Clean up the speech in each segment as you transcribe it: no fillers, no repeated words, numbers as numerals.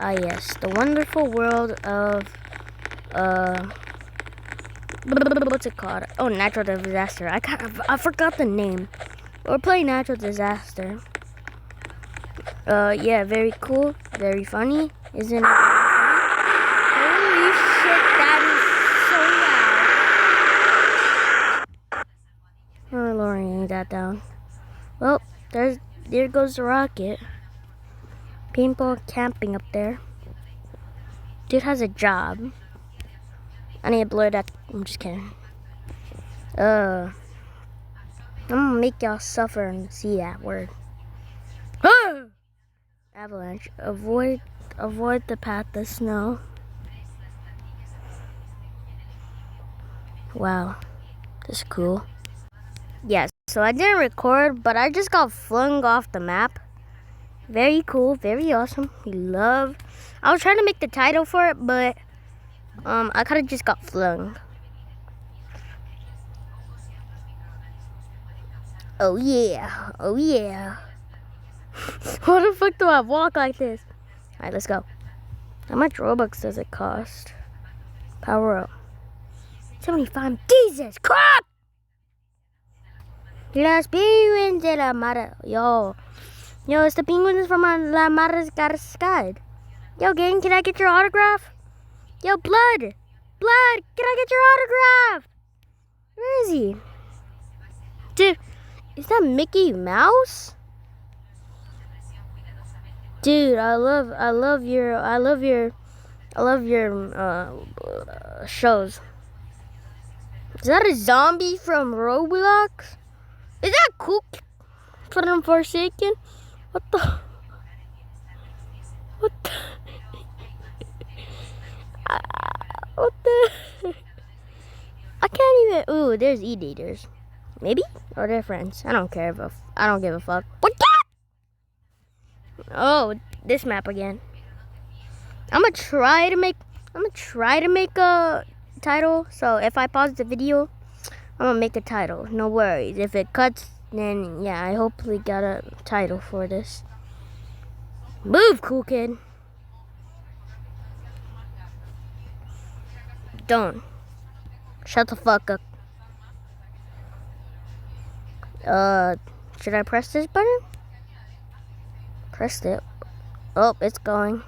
Ah, yes, the wonderful world of, what's it called? Oh, natural disaster. I forgot the name. We're playing natural disaster. Yeah, very cool, very funny. Isn't it very funny? Holy shit, that is so loud. Oh, lowering that down. Well, there goes the rocket. People camping up there. Dude has a job. I need to blur that. I'm just kidding. I'm gonna make y'all suffer and see that word. Avalanche. Avoid the path of snow. Wow, this is cool. Yes, so I didn't record, but I just got flung off the map. Very cool, very awesome. I was trying to make the title for it, but I kind of just got flung. Oh yeah, oh yeah. How the fuck do I walk like this? Alright, let's go. How much Robux does it cost? Power up. 75. Jesus crap! Las penguins de la mar. Yo, it's the penguins from La Madagascar. Yo, gang, can I get your autograph? Yo, Blood, can I get your autograph? Where is he? Dude, is that Mickey Mouse? Dude, I love your shows. Is that a zombie from Roblox? Is that cool from Forsaken? What the? What the? What the? I can't even. Ooh, there's eaters. Maybe? Or they're friends. I don't care I don't give a fuck. What the? Oh, this map again. I'm gonna try to make a title. So if I pause the video, I'm gonna make a title. No worries. If it cuts, then yeah, I hopefully got a title for this. Move, cool kid. Don't. Shut the fuck up. Should I press this button? Pressed it. Oh, it's going.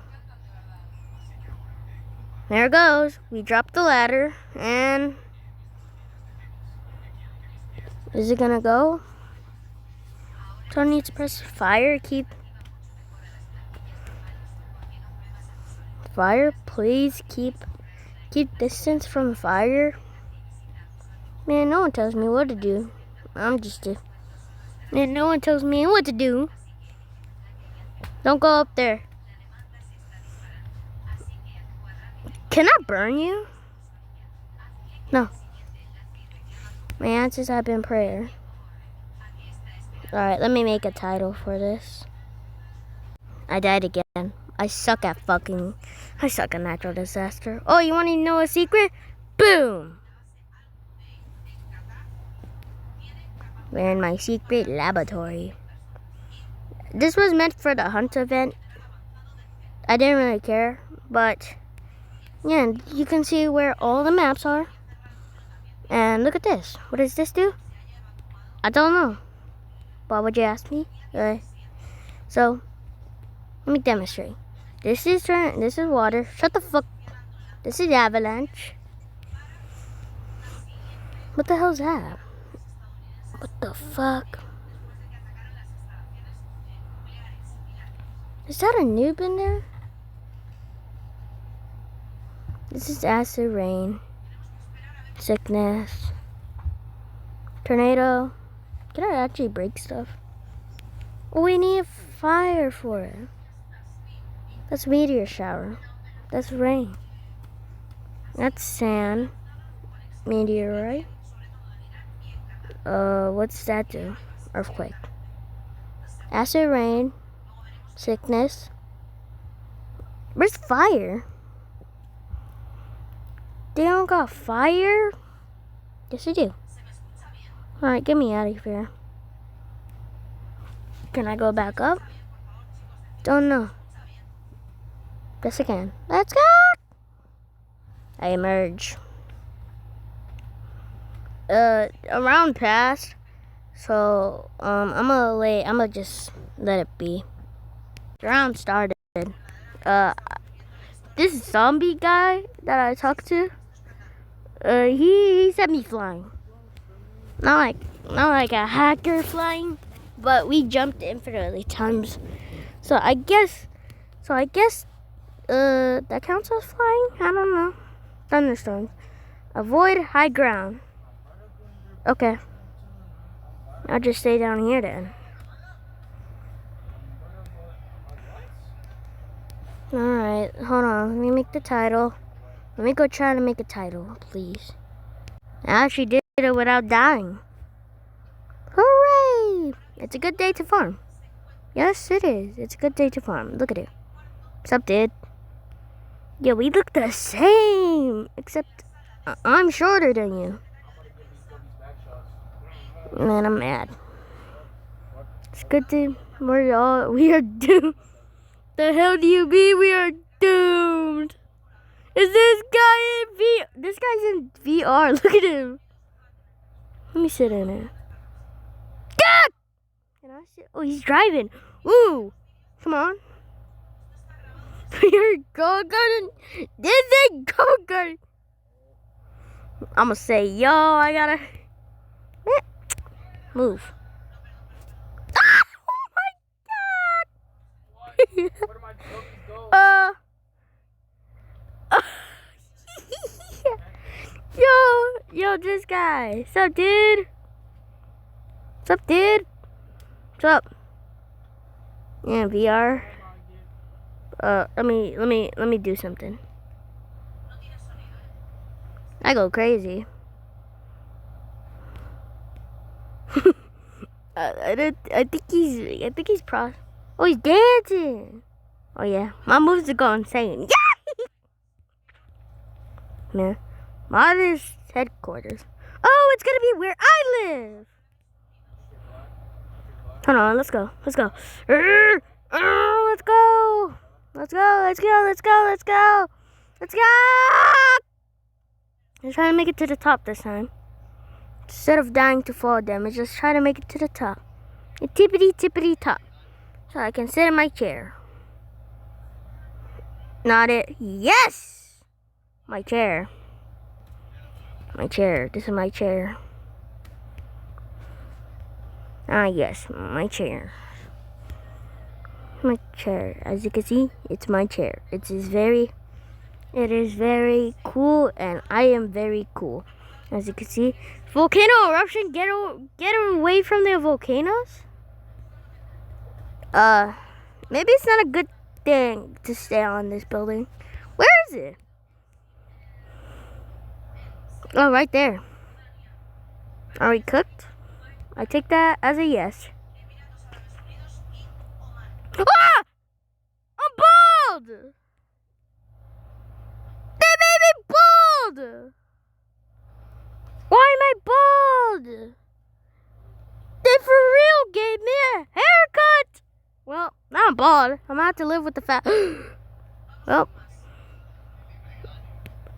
There it goes. We dropped the ladder, and is it gonna go? So I need to press fire. Keep fire, please. Keep distance from fire. Man, no one tells me what to do. Man, no one tells me what to do. Don't go up there. Can I burn you? No. My answers have been prayer. Alright, let me make a title for this. I died again. I suck at natural disaster. Oh, you want to know a secret? Boom! We're in my secret laboratory. This was meant for the hunt event. I didn't really care, but yeah, you can see where all the maps are. And look at this. What does this do? I don't know. Why would you ask me? So, let me demonstrate. This is water. Shut the fuck. This is avalanche. What the hell's that? What the fuck? Is that a noob in there? This is acid rain. Sickness. Tornado. Can I actually break stuff? Oh, we need fire for it. That's meteor shower. That's rain. That's sand. Meteorite. What's that do? Earthquake. Acid rain. Sickness. Where's fire? They don't got fire? Yes, they do. Alright, get me out of here. Can I go back up? Don't know. Yes, I can. Let's go! I emerge. Around past. So, I'm gonna just let it be. The round started. This zombie guy that I talked to, he sent me flying. Not like a hacker flying, but we jumped infinitely times. So I guess that counts as flying? I don't know. Thunderstorms. Avoid high ground. Okay. I'll just stay down here then. Alright, hold on. Let me make the title. Let me go try to make a title, please. I actually did it without dying. Hooray! It's a good day to farm. Yes, it is. It's a good day to farm. Look at it. What's up, dude? Yeah, we look the same. Except I'm shorter than you. Man, I'm mad. It's good to... We are doomed. The hell do you mean we are doomed? Is this guy in VR? This guy's in VR. Look at him. Let me sit in it. God! Can I sit? Oh, he's driving. Ooh. Come on. You're go-karting. This is go-karting. I'm gonna say, yo, I gotta... Move. Ah! Oh my God! Yo, this guy. What's up, dude? What's up, dude? What's up? Yeah, VR. Let me do something. I go crazy. I think he's pro. Oh, he's dancing. Oh yeah, my moves are going insane. Yeah. Man, modest headquarters. Oh, it's gonna be where I live. Hold on, let's go. Let's go. Let's go. Let's go. Let's go. Let's go. Let's go. Let's go. I'm trying to make it to the top this time. Instead of dying to fall damage, just try to make it to the top. A tippity top. So I can sit in my chair. Not it. Yes! My chair. My chair. This is my chair. Ah, yes. My chair. My chair. As you can see, it's my chair. It is very cool, and I am very cool. As you can see, volcano eruption. Get away from the volcanoes. Maybe it's not a good thing to stay on this building. Where is it? Oh, right there. Are we cooked? I take that as a yes. Ah! I'm bald! They made me bald! Why am I bald? They for real gave me a haircut! Well, now I'm bald. I'm gonna have to live with the fact. Well,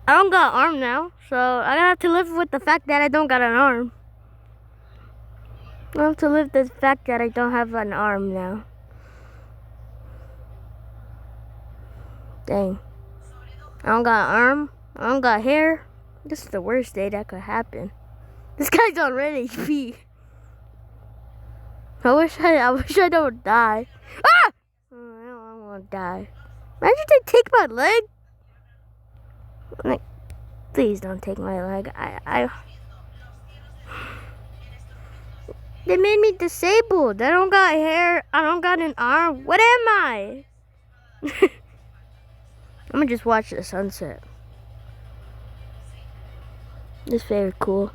I don't got an arm now, so I have to live with the fact that I don't got an arm. I have to live with the fact that I don't have an arm now. Dang. I don't got an arm. I don't got hair. This is the worst day that could happen. This guy's on red HP. I wish I don't die. Ah! Oh, I don't want to die. Imagine they take my leg. Like, please don't take my leg. They made me disabled. I don't got hair. I don't got an arm. What am I? I'm gonna just watch the sunset. It's very cool.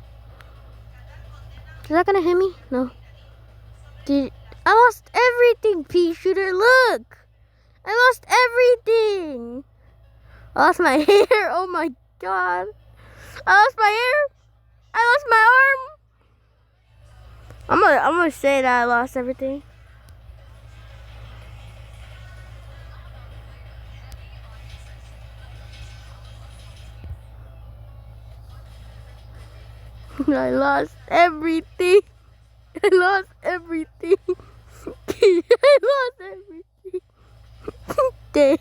Is that gonna hit me? No. Dude, I lost everything, pea shooter. Look! I lost everything. I lost my hair. Oh my God. I lost my hair. I lost my arm. I'm gonna say that I lost everything. I lost everything. I lost everything. I lost everything. Dang.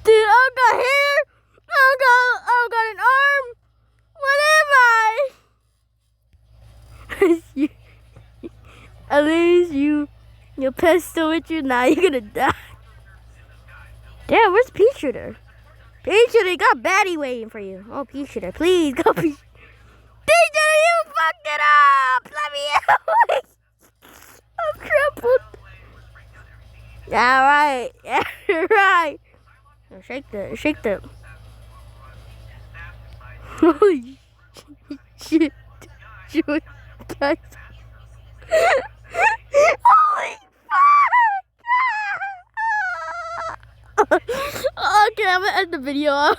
Dude, I don't got hair. I don't got an arm. What am I? At least your pet's still with you. Now you're gonna die. Damn, where's Pea Shooter? Pea Shooter got Batty waiting for you. Oh, Pea Shooter, please go Pea Shooter, you fucked it up! Let me out! I'm crippled. Yeah, right. Yeah, right. Now shake the. Holy shit. Shit, guys. Holy fuck! Okay, I'm gonna end the video.